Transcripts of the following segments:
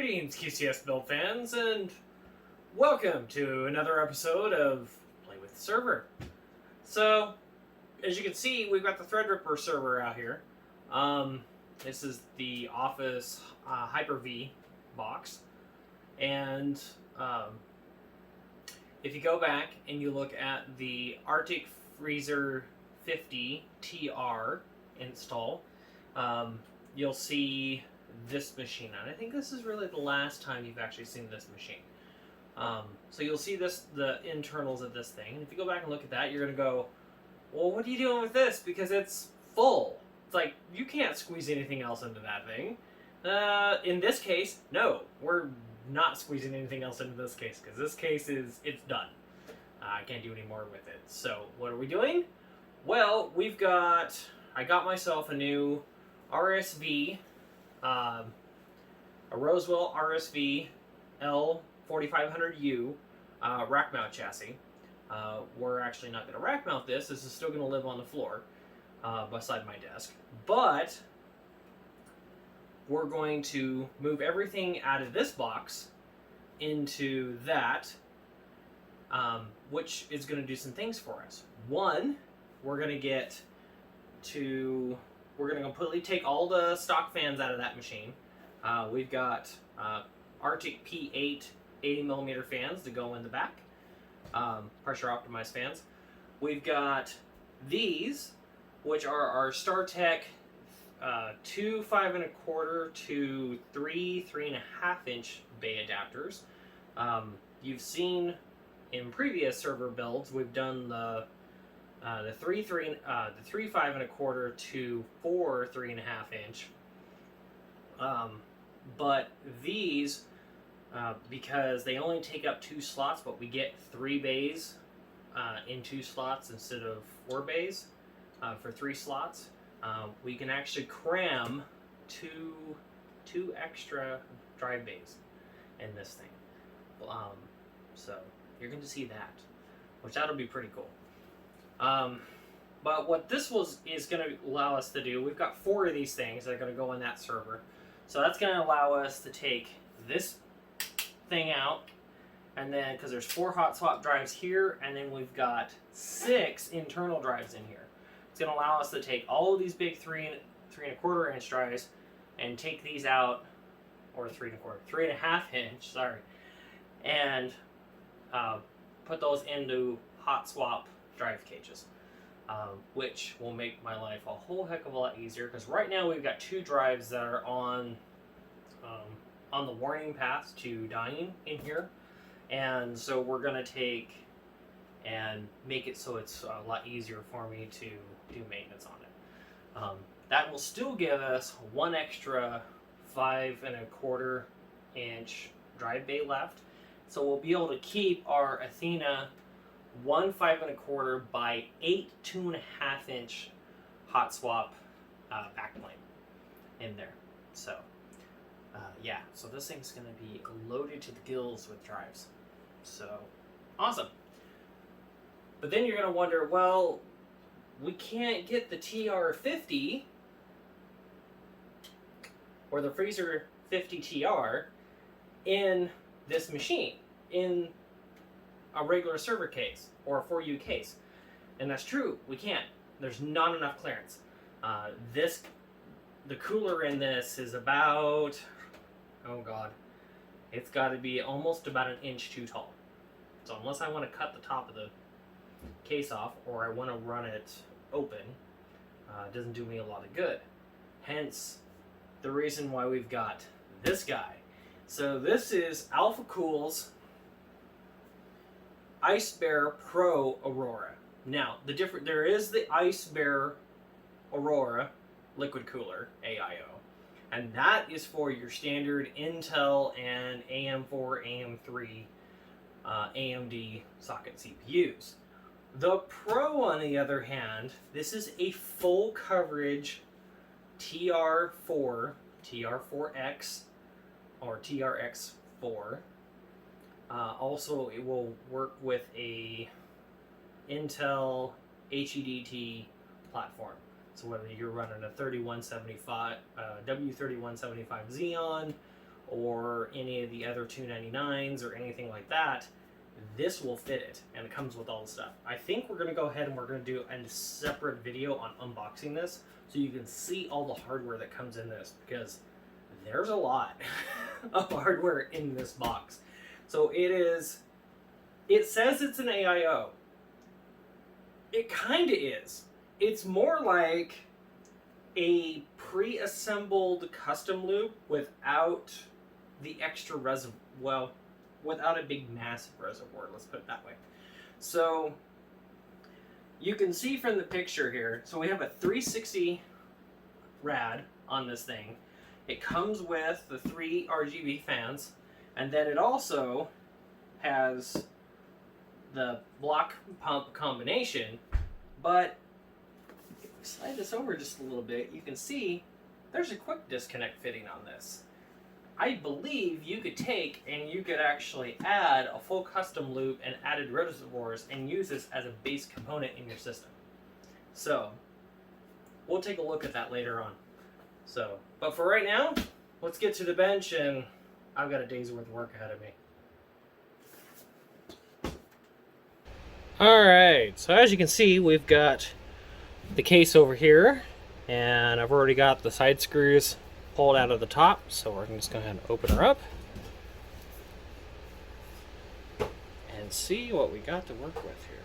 Greetings, QCS build fans, and welcome to another episode of Play with the Server. So, as you can see, we've got the Threadripper server out here. This is the Office Hyper-V box, and if you go back and you look at the Arctic Freezer 50 TR install, you'll see this machine, and I think this is really the last time you've actually seen this machine. So you'll see the internals of this thing, and if you go back and look at that, you're going to go, well, what are you doing with this? Because it's full. It's like, you can't squeeze anything else into that thing. In this case, no, we're not squeezing anything else into this case, because this case it's done. I can't do any more with it. So what are we doing? Well, I got myself a new RSV, a Rosewill RSV L4500U rack mount chassis. We're actually not going to rack mount this. This is still going to live on the floor beside my desk. But we're going to move everything out of this box into that, which is going to do some things for us. One, we're going to completely take all the stock fans out of that machine. We've got Arctic P8 80mm fans to go in the back, pressure optimized fans. We've got these, which are our Startech 2 5¼ to 3 3.5 inch bay adapters. You've seen in previous server builds, we've done the 3 5¼ to 4 3.5 inch. But these, because they only take up 2 slots, but we get 3 bays in 2 slots instead of 4 bays for 3 slots, we can actually cram two extra drive bays in this thing. So you're going to see that, which that'll be pretty cool. But what this is going to allow us to do, we've got 4 of these things that are going to go in that server. So that's going to allow us to take this thing out, and then, because there's 4 hot swap drives here, and then we've got 6 internal drives in here. It's going to allow us to take all of these big 3 3¼ inch drives and take these out, or 3.5 inch, sorry, and put those into hot swap drive cages, which will make my life a whole heck of a lot easier, because right now we've got 2 drives that are on the warning path to dying in here, and so we're going to take and make it so it's a lot easier for me to do maintenance on it. That will still give us 1 extra 5¼ inch drive bay left, so we'll be able to keep our Athena 1 5¼ by 8 2.5 inch hot swap backplane in there. So yeah, so this thing's going to be loaded to the gills with drives. So awesome. But then you're going to wonder, well, we can't get the TR50 or the Freezer 50 TR in this machine, in a regular server case or a 4U case. And that's true, we can't. There's not enough clearance. The cooler in this is about, oh god, it's got to be almost about 1 inch too tall. So unless I want to cut the top of the case off, or I want to run it open, it doesn't do me a lot of good. Hence the reason why we've got this guy. So this is Alphacool's Eisbaer Pro Aurora. Now, there is the Eisbaer Aurora liquid cooler AIO, and that is for your standard Intel and AM4, AM3, AMD socket CPUs. The Pro, on the other hand, this is a full coverage TR4, TR4X, or TRX4. Also, it will work with a Intel HEDT platform. So whether you're running a W3175 Xeon, or any of the other 299s or anything like that, this will fit it, and it comes with all the stuff. I think we're going to go ahead and we're going to do a separate video on unboxing this so you can see all the hardware that comes in this, because there's a lot of hardware in this box. So it says it's an AIO. It kind of is. It's more like a pre-assembled custom loop without the extra reservoir, well, without a big massive reservoir, let's put it that way. So you can see from the picture here, so we have a 360 rad on this thing. It comes with the 3 RGB fans, and then it also has the block pump combination. But if we slide this over just a little bit, you can see there's a quick disconnect fitting on this. I believe you could take and you could actually add a full custom loop and added reservoirs and use this as a base component in your system. So we'll take a look at that later on. So, but for right now, let's get to the bench, and I've got a day's worth of work ahead of me. Alright, so as you can see, we've got the case over here, and I've already got the side screws pulled out of the top, so we're just going to go ahead and open her up and see what we got to work with here.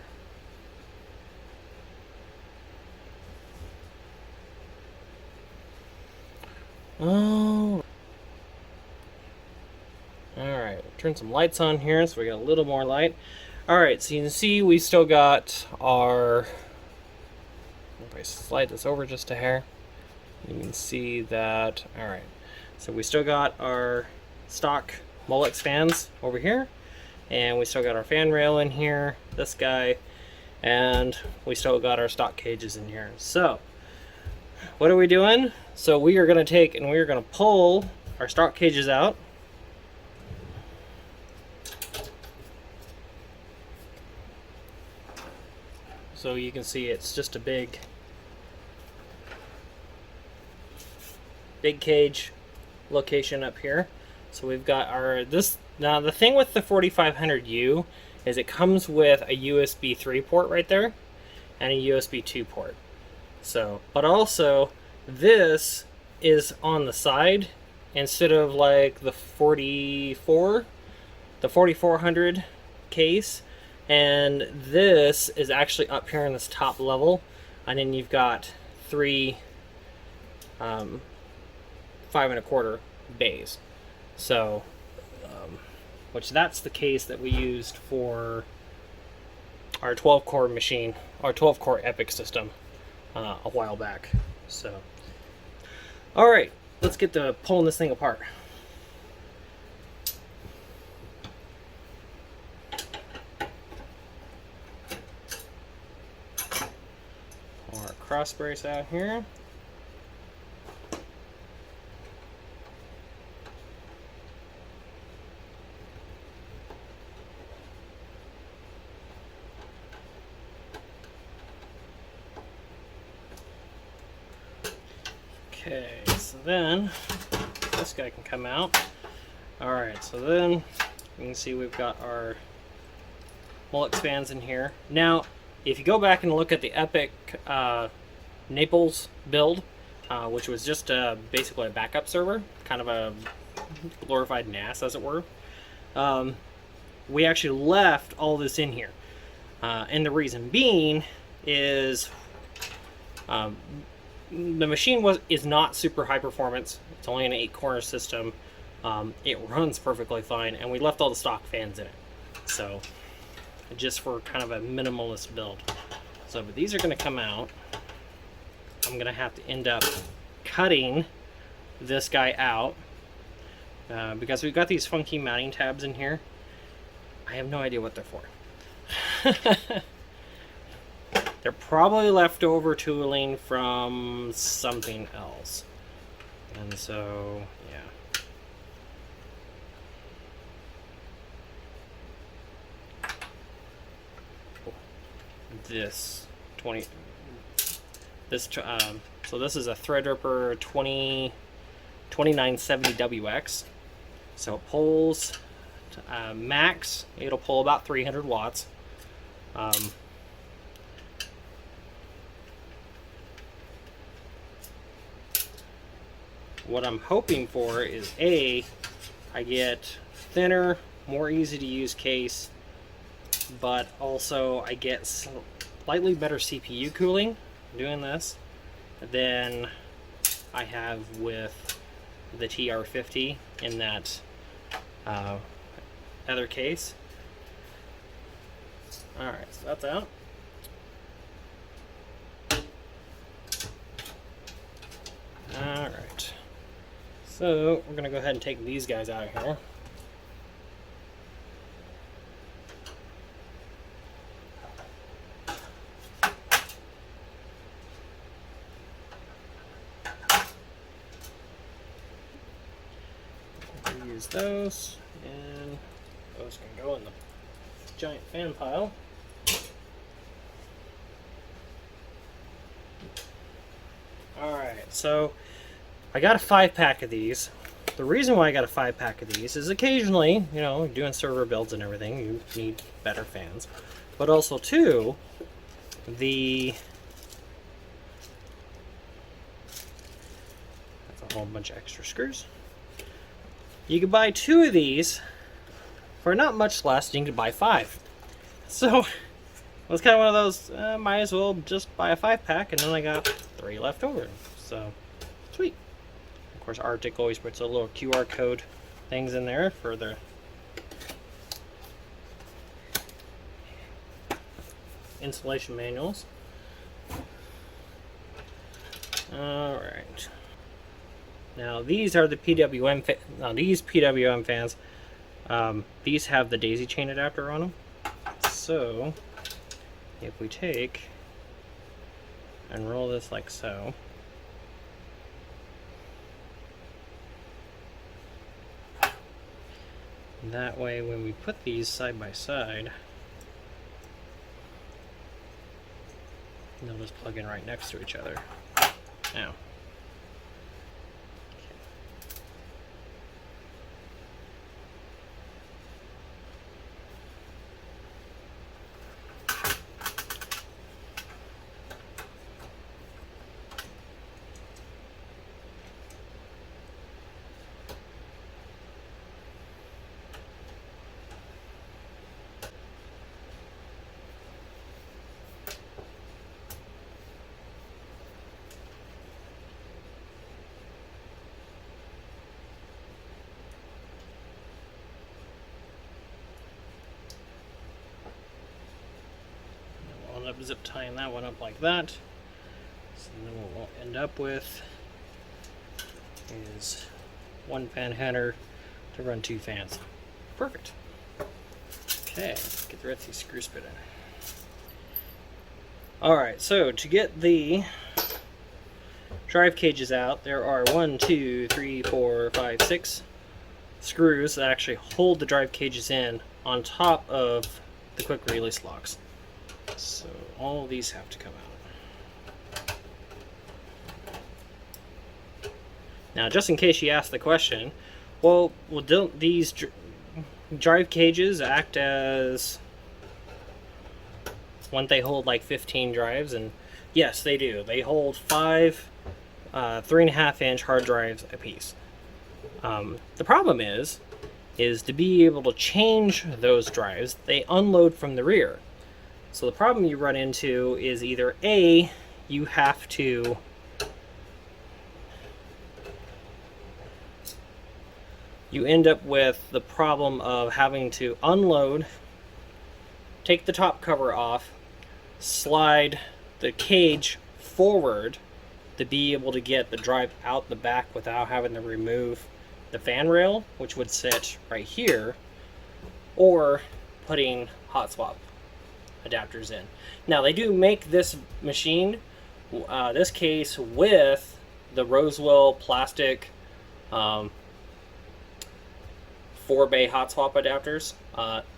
Oh, alright, turn some lights on here so we got a little more light. Alright, so you can see we still got our, if I slide this over just a hair, you can see that, alright, so we still got our stock Molex fans over here, and we still got our fan rail in here, this guy, and we still got our stock cages in here. So, what are we doing? So we are going to take and we are going to pull our stock cages out. So you can see it's just a big cage location up here. So we've got our now the thing with the 4500U is it comes with a USB 3 port right there and a USB 2 port. So, but also this is on the side instead of like the 4400 case, and this is actually up here in this top level, and then you've got 3 5 1/4 bays. So which that's the case that we used for our 12-core machine, our 12-core EPYC system a while back. So all right, let's get to pulling this thing apart. Pull our cross brace out here. Okay, so then this guy can come out. Alright, so then you can see we've got our Molex fans in here. Now, if you go back and look at the EPYC Naples build, which was just basically a backup server, kind of a glorified NAS as it were, we actually left all this in here. And the reason being is the machine is not super high performance. It's only an 8-core system. It runs perfectly fine, and we left all the stock fans in it. So, just for kind of a minimalist build. So, but these are going to come out. I'm going to have to end up cutting this guy out because we've got these funky mounting tabs in here. I have no idea what they're for. They're probably leftover tooling from something else. And so, yeah. So this is a Threadripper 2970WX. So it pulls max, it'll pull about 300 watts. What I'm hoping for is I get thinner, more easy to use case, but also I get slightly better CPU cooling doing this than I have with the TR50 in that other case. Alright, so that's out. Alright, so we're going to go ahead and take these guys out of here. Use those, and those can go in the giant fan pile. Alright, so I got a 5-pack of these. The reason why I got a 5-pack of these is occasionally, you know, doing server builds and everything, you need better fans. But also, too, that's a whole bunch of extra screws. You could buy 2 of these for not much less than you could buy 5. So, it was kind of one of those, might as well just buy a 5-pack, and then I got 3 left over. So, sweet. Of course, Arctic always puts a little QR code things in there for the installation manuals. Alright. Now these are the these PWM fans. These have the daisy chain adapter on them. So if we take and roll this like so, that way when we put these side by side, they'll just plug in right next to each other. Now, up zip tying that one up like that. So then what we'll end up with is 1 fan header to run 2 fans. Perfect. Okay, let's get the rest of these screws fit in. Alright, so to get the drive cages out, there are 1, 2, 3, 4, 5, 6 screws that actually hold the drive cages in on top of the quick release locks. So all of these have to come out. Now, just in case you ask the question, well don't these drive cages act as, wouldn't they hold like 15 drives? And yes, they do. They hold 5 3.5-inch hard drives a piece. The problem is to be able to change those drives, they unload from the rear. So the problem you run into is either A, you have to end up with the problem of having to unload, take the top cover off, slide the cage forward to be able to get the drive out the back without having to remove the fan rail, which would sit right here, or putting hot swap adapters in. Now they do make this machine, this case, with the Rosewill plastic 4-bay hot swap adapters.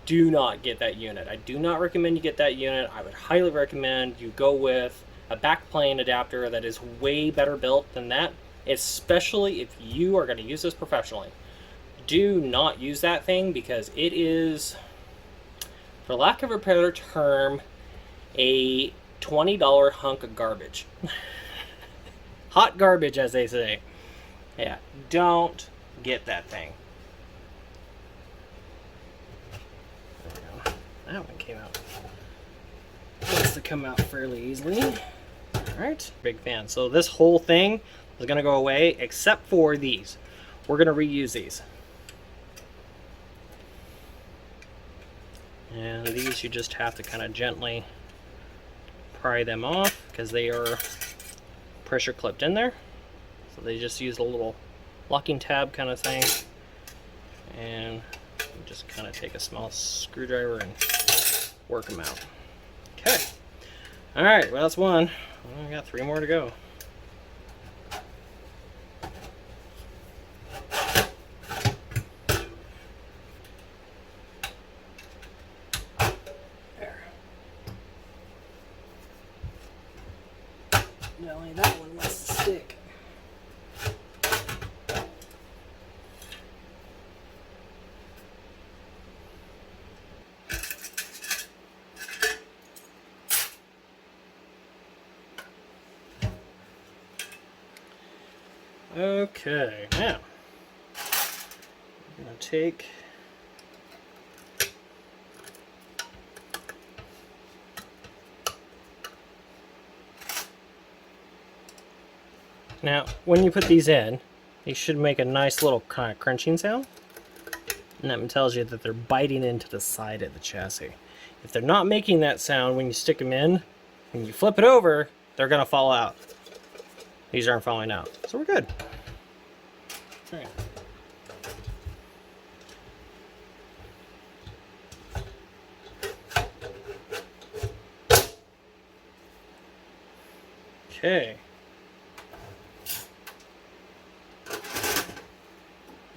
Do not get that unit. I do not recommend you get that unit. I would highly recommend you go with a Backplane adapter that is way better built than that, especially if you are going to use this professionally. do not use that thing because it is, for lack of a better term, a $20 hunk of garbage. Hot garbage, as they say. Yeah, don't get that thing. There we go. That one came out. Wants to come out fairly easily. Alright, big fan. So this whole thing is going to go away except for these. We're going to reuse these. And these you just have to kind of gently pry them off because they are pressure clipped in there. So they just use a little locking tab kind of thing. And just kind of take a small screwdriver and work them out. Okay. Alright, well that's one. We got 3 more to go. Only that one wants to stick. Okay, now I'm going to take now, when you put these in, they should make a nice little kind of crunching sound. And that tells you that they're biting into the side of the chassis. If they're not making that sound when you stick them in, when you flip it over, they're going to fall out. These aren't falling out. So we're good. All right. Okay.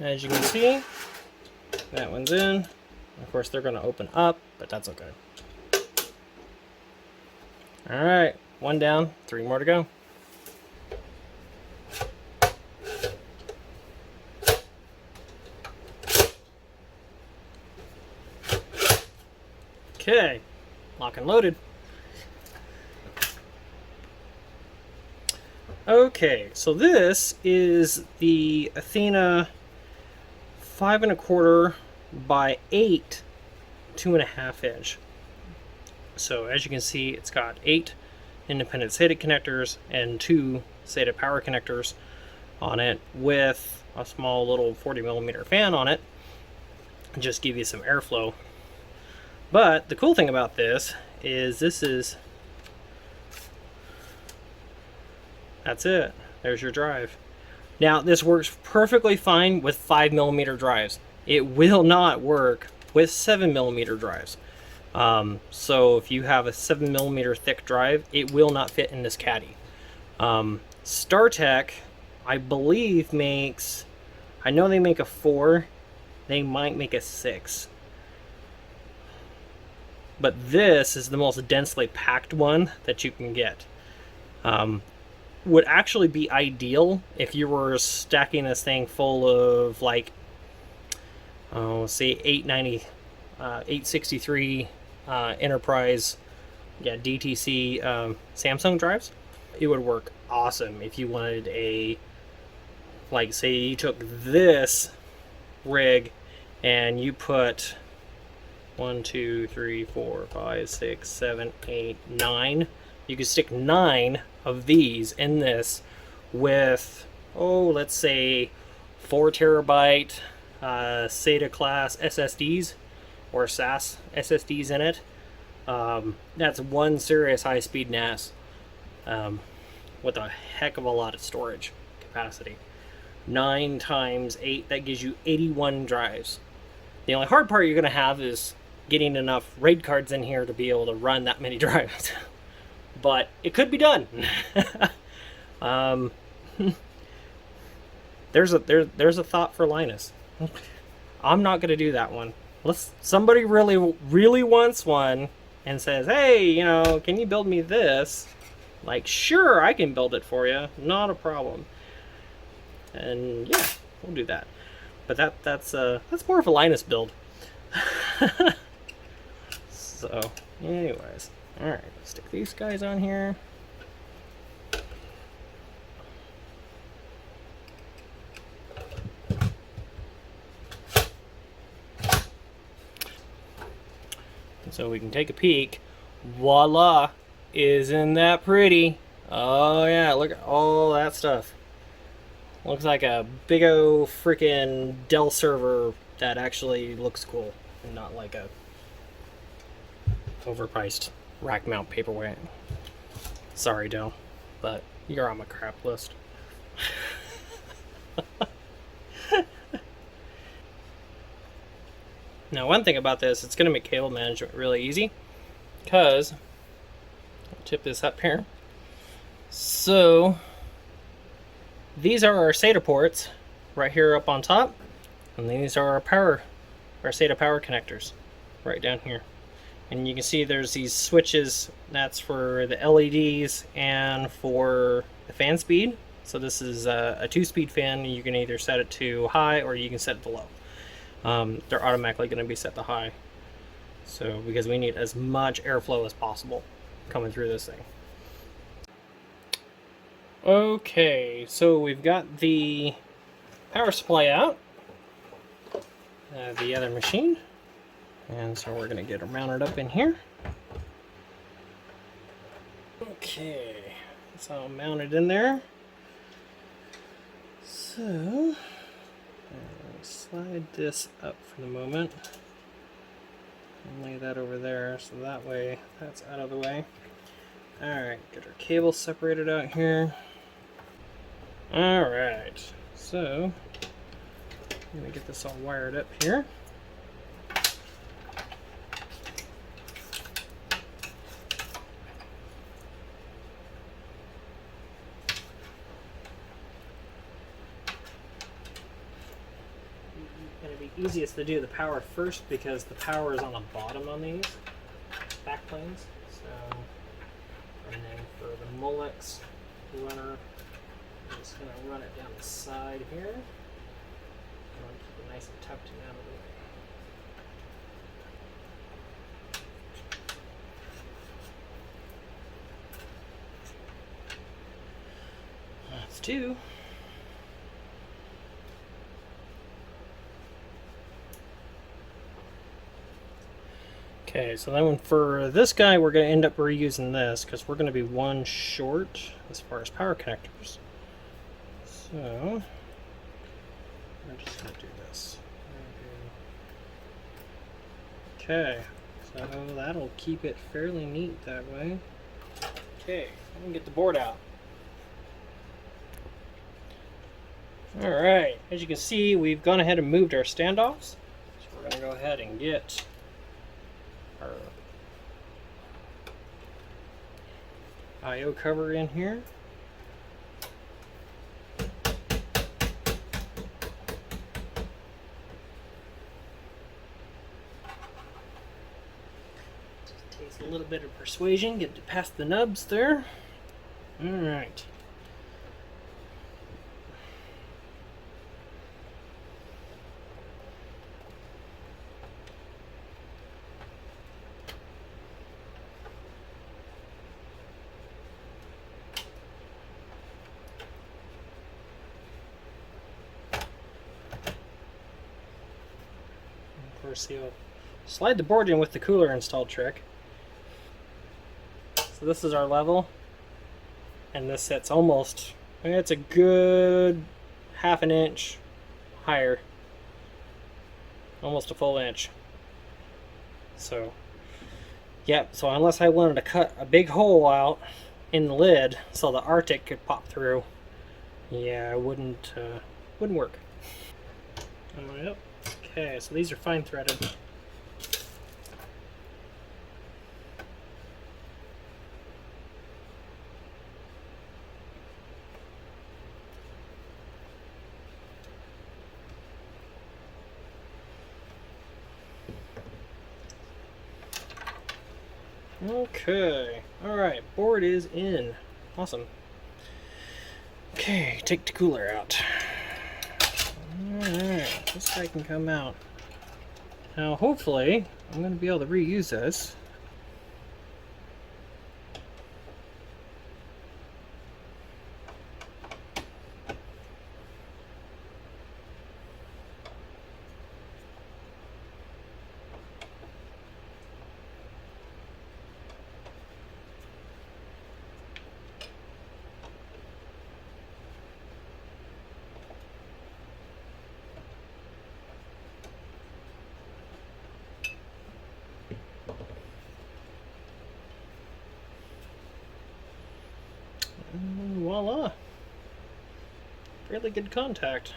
As you can see, that one's in. Of course, they're going to open up, but that's okay. All right, 1 down, 3 more to go. Okay, lock and loaded. Okay, so this is the Athena 5 1/4 by 8 2.5 inch. So as you can see, it's got 8 independent SATA connectors and 2 SATA power connectors on it with a small little 40mm fan on it, just give you some airflow. But the cool thing about this is that's it. There's your drive. Now this works perfectly fine with 5mm drives. It will not work with 7mm drives. So if you have a 7mm thick drive, it will not fit in this caddy. Startech, I believe, makes, I know they make a 4, they might make a 6. But this is the most densely packed one that you can get. Would actually be ideal if you were stacking this thing full of, like, say 863 Enterprise, yeah, DTC Samsung drives. It would work awesome if you wanted a, like, say you took this rig and you put 1, 2, 3, 4, 5, 6, 7, 8, 9. You could stick 9 of these in this with, oh, let's say 4 terabyte SATA class SSDs or SAS SSDs in it. That's one serious high-speed NAS with a heck of a lot of storage capacity. 9 times 8, that gives you 81 drives. The only hard part you're going to have is getting enough RAID cards in here to be able to run that many drives. But it could be done. There's a thought for Linus. I'm not going to do that one. Somebody really wants one and says, hey, you know, can you build me this? Like, sure, I can build it for you. Not a problem. And yeah, we'll do that. but that's more of a Linus build. So, anyways, all right, stick these guys on here. So we can take a peek. Voila! Isn't that pretty? Oh yeah, look at all that stuff. Looks like a big o freaking Dell server that actually looks cool and not like a overpriced rack mount paperweight. Sorry, Dell, but you're on my crap list. Now, one thing about this, it's going to make cable management really easy, because I'll tip this up here. So these are our SATA ports right here up on top, and these are our SATA power connectors right down here. And you can see there's these switches, that's for the LEDs and for the fan speed. So this is a 2-speed fan. You can either set it to high or you can set it to low. They're automatically going to be set to high, so because we need as much airflow as possible coming through this thing. Okay, so we've got the power supply out, the other machine, and so we're going to get her mounted up in here. Okay, it's all mounted in there. So slide this up for the moment and lay that over there, so that way that's out of the way. Alright, get our cable separated out here. Alright, so I'm going to get this all wired up here. Easiest to do the power first because the power is on the bottom on these backplanes. So, and then for the Molex runner, I'm just going to run it down the side here. I'm going to keep it nice and tucked and out of the way. That's two. Okay, so then for this guy, we're going to end up reusing this because we're going to be one short as far as power connectors. So we're just going to do this. Okay, so that'll keep it fairly neat that way. Okay, I can get the board out. Alright, as you can see, we've gone ahead and moved our standoffs. So we're going to go ahead and get our I/O cover in here. Just takes a little bit of persuasion, get it past the nubs there. All right. So you'll slide the board in with the cooler install trick. So this is our level, and this sits almost, I mean, it's a good half an inch higher, almost a full inch. So yep, so unless I wanted to cut a big hole out in the lid so the Arctic could pop through, yeah, it wouldn't work. Yep. Okay, so these are fine threaded. Okay, alright, board is in. Awesome. Okay, take the cooler out. Alright, this guy can come out. Now hopefully I'm going to be able to reuse this. And voila! Really good contact.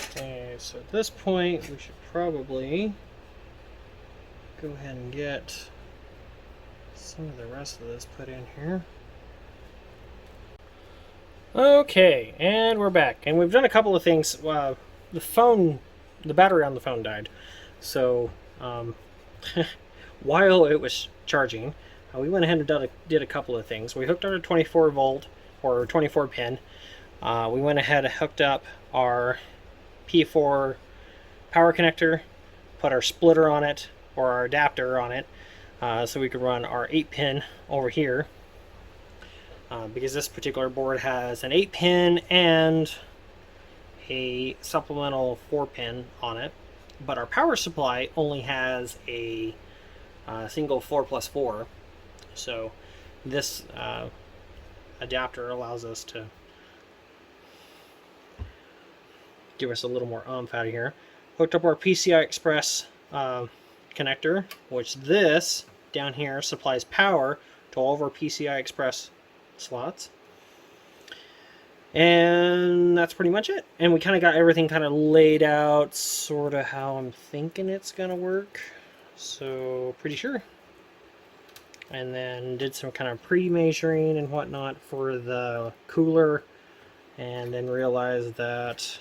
Okay, so at this point we should probably go ahead and get some of the rest of this put in here. Okay, and we're back, and we've done a couple of things. The battery on the phone died, so while it was charging, we went ahead and did a couple of things. We hooked our 24 volt or 24 pin. We went ahead and hooked up our P4 power connector, put our splitter on it or our adapter on it, so we could run our 8 pin over here. Because this particular board has an 8 pin and a supplemental 4 pin on it, but our power supply only has a single 4+4, so this adapter allows us to give us a little more oomph out of here. Hooked up our PCI Express connector, which this down here supplies power to all of our PCI Express slots, and that's pretty much it. And we kind of got everything kind of laid out sort of how I'm thinking it's gonna work, so pretty sure. And then did some kind of pre-measuring and whatnot for the cooler, and then realized that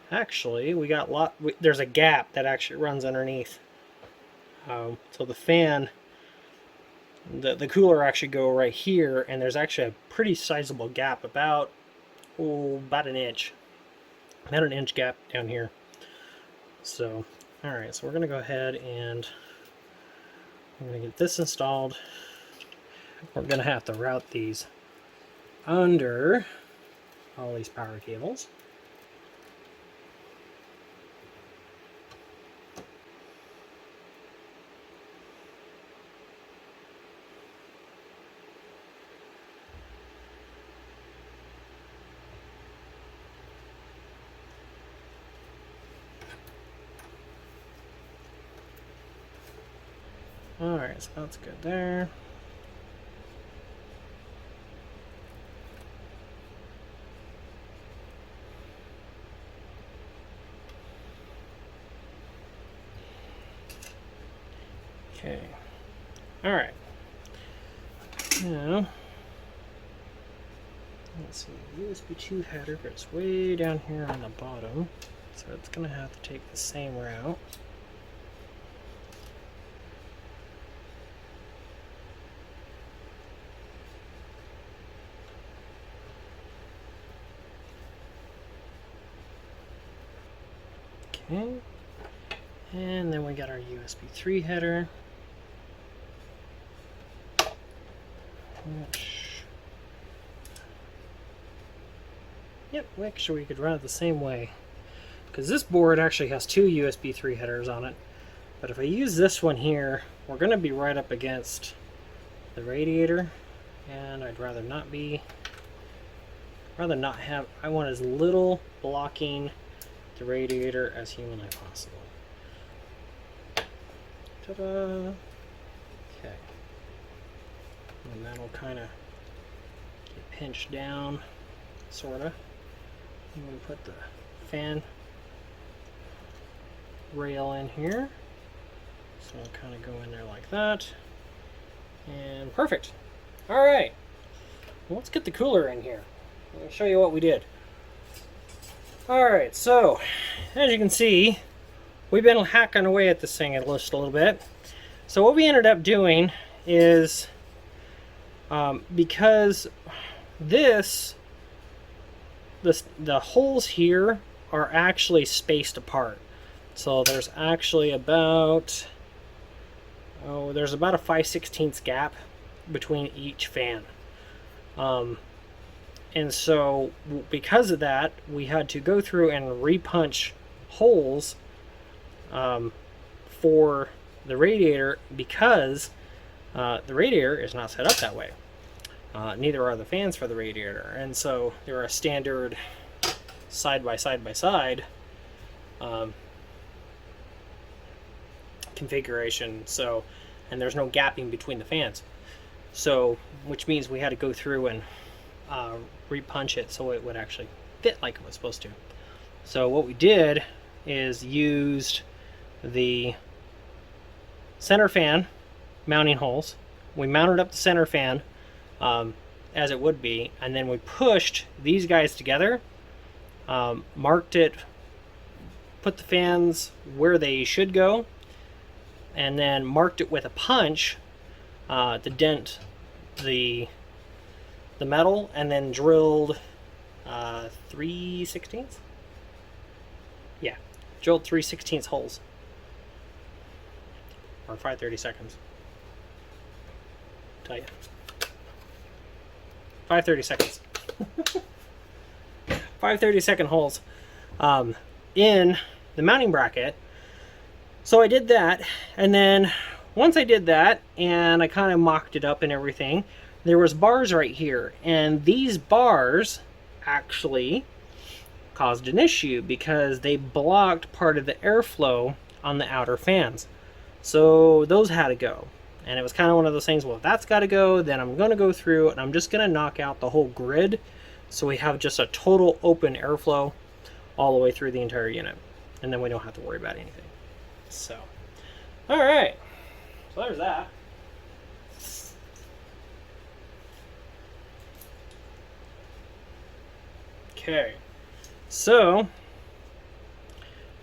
actually we got there's a gap that actually runs underneath, so the fan, the cooler actually go right here, and there's actually a pretty sizable gap, about an inch, about an inch gap down here. So alright, so we're gonna go ahead and I'm gonna get this installed. We're gonna have to route these under all these power cables. Alright, so that's good there. Okay. Alright. Now, let's see, USB 2 header, but it's way down here on the bottom, so it's going to have to take the same route. Okay, and then we got our USB 3 header, which, yep, make sure we could run it the same way, because this board actually has 2 USB 3 headers on it, but if I use this one here, we're going to be right up against the radiator, and I'd rather not have, I want as little blocking the radiator as humanly possible. Ta-da! Okay. And that'll kind of get pinched down, sorta. I'm going to put the fan rail in here. So I'll kind of go in there like that. And perfect. Alright. Well, let's get the cooler in here. Let me show you what we did. Alright, so as you can see, we've been hacking away at this thing just a little bit. So what we ended up doing is, because the holes here are actually spaced apart. So there's actually about, there's about a 5/16 gap between each fan. And so because of that, we had to go through and repunch holes for the radiator, because the radiator is not set up that way. Neither are the fans for the radiator. And so they're a standard side by side configuration. So, and there's no gapping between the fans. So, which means we had to go through and repunch it so it would actually fit like it was supposed to. So what we did is used the center fan mounting holes. We mounted up the center fan as it would be, and then we pushed these guys together, marked it, put the fans where they should go, and then marked it with a punch to dent the metal, and then drilled 3/16. Yeah, drilled 3/16 holes, or 5/32. Tell you, 5/32. 5/32 holes in the mounting bracket. So I did that, and then once I did that and I kind of mocked it up and everything, there was bars right here, and these bars actually caused an issue because they blocked part of the airflow on the outer fans. So those had to go, and it was kind of one of those things, well, if that's got to go, then I'm going to go through and I'm just going to knock out the whole grid so we have just a total open airflow all the way through the entire unit, and then we don't have to worry about anything. So, all right, so there's that. Okay, so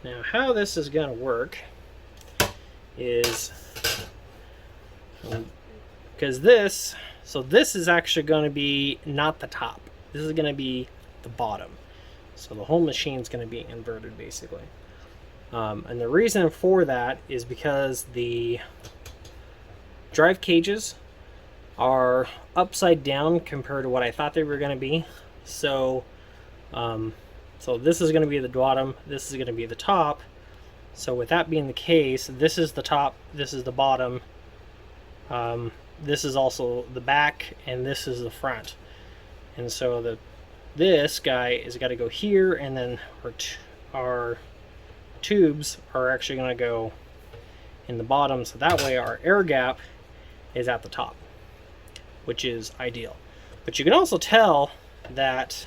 now how this is going to work is, because this is actually going to be not the top. This is going to be the bottom. So the whole machine's going to be inverted basically. And the reason for that is because the drive cages are upside down compared to what I thought they were going to be. So so this is going to be the bottom, this is going to be the top. So with that being the case, this is the top, this is the bottom, this is also the back, and this is the front. And so this guy is got to go here, and then our tubes are actually going to go in the bottom, so that way our air gap is at the top, which is ideal. But you can also tell that,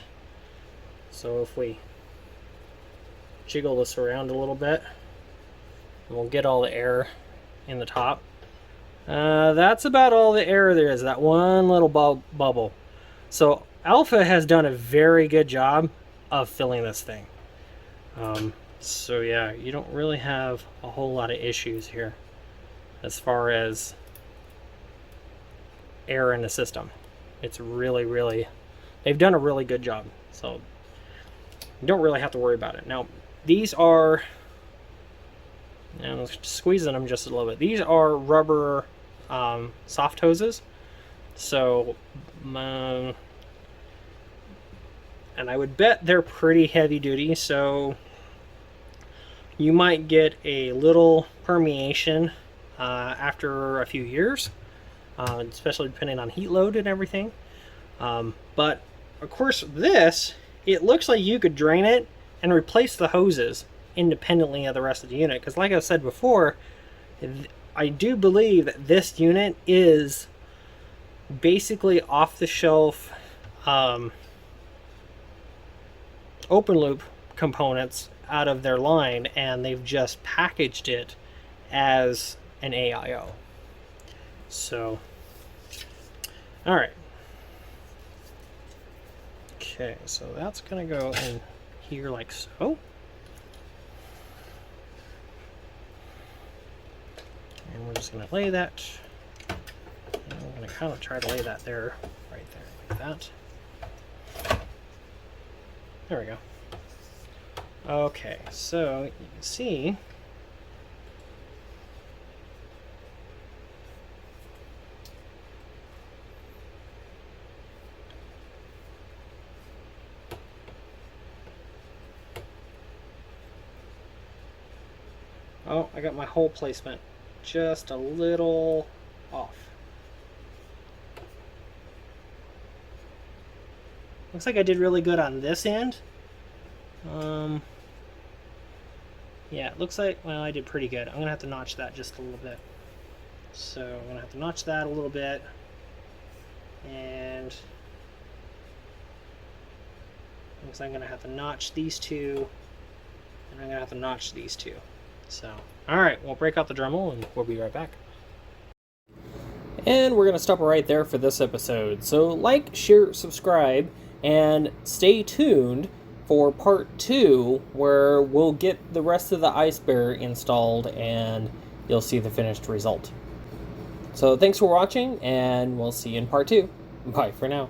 so if we jiggle this around a little bit, we'll get all the air in the top. That's about all the air there is, that one little bubble. So Alpha has done a very good job of filling this thing. So yeah, you don't really have a whole lot of issues here as far as air in the system. It's really, they've done a really good job. So you don't really have to worry about it. Now, these are, and squeezing them just a little bit, these are rubber soft hoses. So, and I would bet they're pretty heavy duty, so you might get a little permeation after a few years, especially depending on heat load and everything. But of course this, it looks like you could drain it and replace the hoses independently of the rest of the unit, because like I said before, I do believe that this unit is basically off the shelf open loop components out of their line, and they've just packaged it as an AIO. So, all right. Okay, so that's gonna go in here like so. And we're just going to lay that. And I'm going to kind of try to lay that there, right there, like that. There we go. Okay, so you can see oh, I got my hole placement just a little off. Looks like I did really good on this end. Yeah, it looks like, well, I did pretty good. I'm going to have to notch that just a little bit. So I'm going to have to notch that a little bit. And looks like I'm going to have to notch these two. And I'm going to have to notch these two. So, alright, we'll break out the Dremel and we'll be right back. And we're going to stop right there for this episode. So like, share, subscribe, and stay tuned for part 2, where we'll get the rest of the Eisbaer installed and you'll see the finished result. So thanks for watching, and we'll see you in part 2. Bye for now.